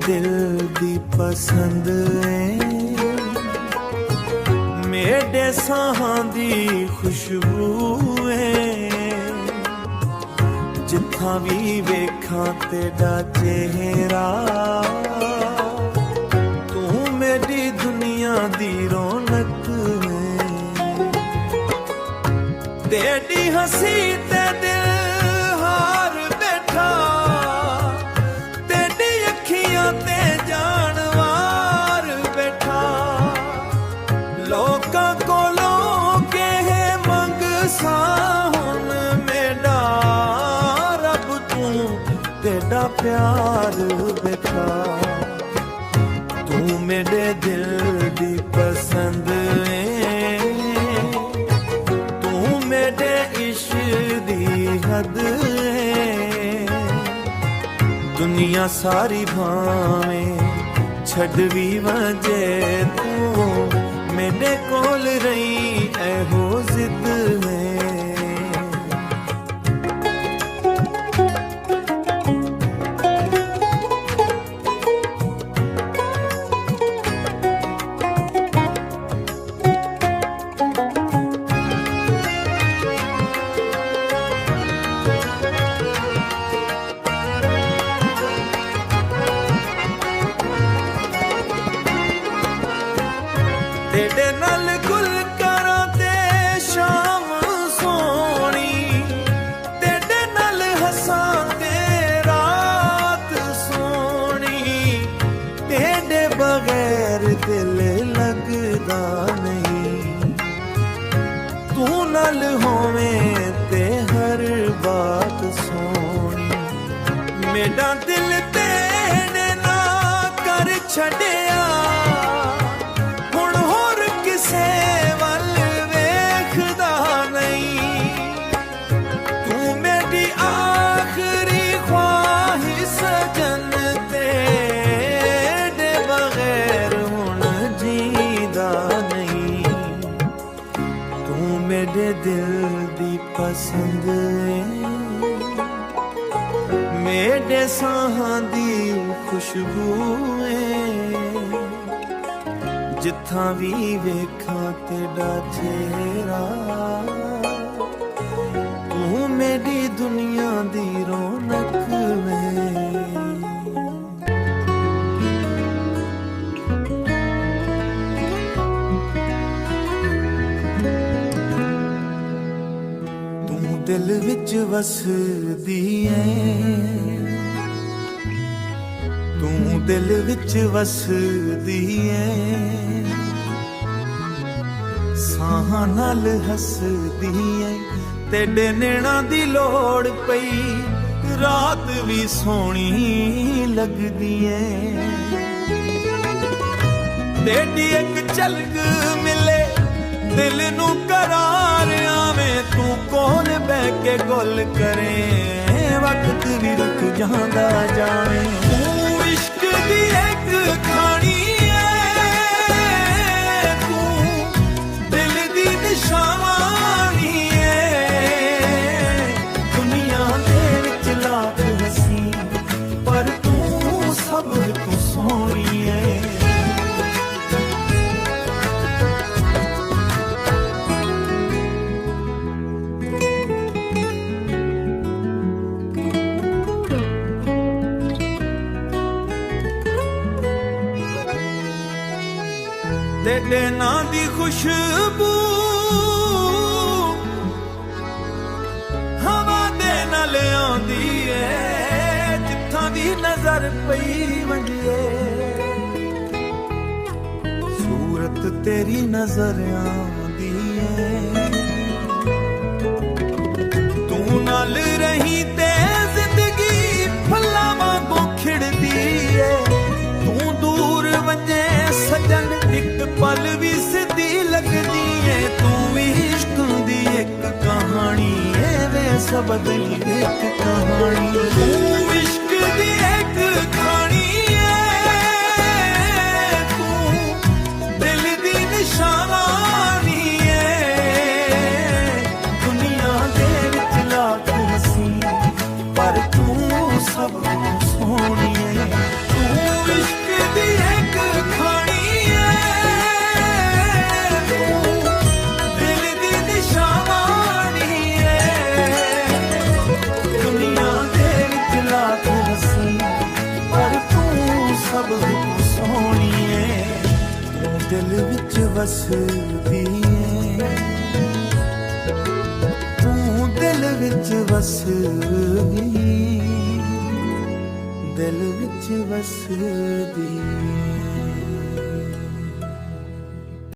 दिल दी पसंद है, मेरे साहां दी खुशबू है। जिथा भी वेखां तेरा चेहरा, तू मेरी दुनिया दी रौनक है। तेरी हंसी ते दिल हार बैठा, तेरी अखियां ते जानवार बैठा। लोकां कोलों कह मंग सा हुन मेरा रब, तू तेरा प्यार बैठा। तू मेरे दिल दी पसंद है, तू मेरे इश्क दी हद है। दुनिया सारी भावें छड़ भी वजे, तू मेरे कोल रही ऐहो जिद है। तेरे नाल गुल करां ते शाम सोनी, तेरे नाल हसां ते रात सोनी। तेरे बगैर दिल लगदा नहीं, तू नाल होवें ते हर बात सोनी। मेरा दिल तेरे ना कर छड़िया, किसे वल वेखदा नहीं। तू मेरी आखिरी ख्वाहिश सजन, तेरे बगैर हुण जीदा नहीं। तू मेरे दिल दी पसंद है, मेरे साहां दी खुशबू है। जिथा भी वेखां तेरा चेहरा, तू मेरी दुनिया दी रौनक है। तू दिल विच वसदी है, तू दिल विच वसदी है। साहां नाल हसदी है, तेरे नैना दी लोड़ पई रात भी सोहनी लगदी है। तेरी एक झलक मिले दिल नू करार आवे, तू कोल बह के गुल करे वक्त भी रुक जांदा जावे। तू इश्क दी एक कहानी निशानी है। दुनिया दे विच लाख हसी, पर तू सब तू सोहनी है। तेरे नां दी खुशबू हवा दे नाल आंदी है, जिथां दी नजर पई वंजे सूरत तेरी नजर आंदी है। तू नाल रही ते जिंदगी फुल्लां वांगू खिड़दी है। तू दूर वंजे सजन एक पल भी सिद्धी लगदी है। तू इश्क दी एक कहानी है, वे सब दी एक कहानी। तू इश्क दी एक कहानी है, तू दिल दी निशानी है। दुनिया दे विच लाख हसी, पर तू सब सोहनी है। तू ਦਿਲ ਵਿੱਚ ਵਸਦੀ ਏ, ਤੂੰ ਦਿਲ ਵਿੱਚ ਵਸਦੀ, ਦਿਲ ਵਿੱਚ ਵਸਦੀ।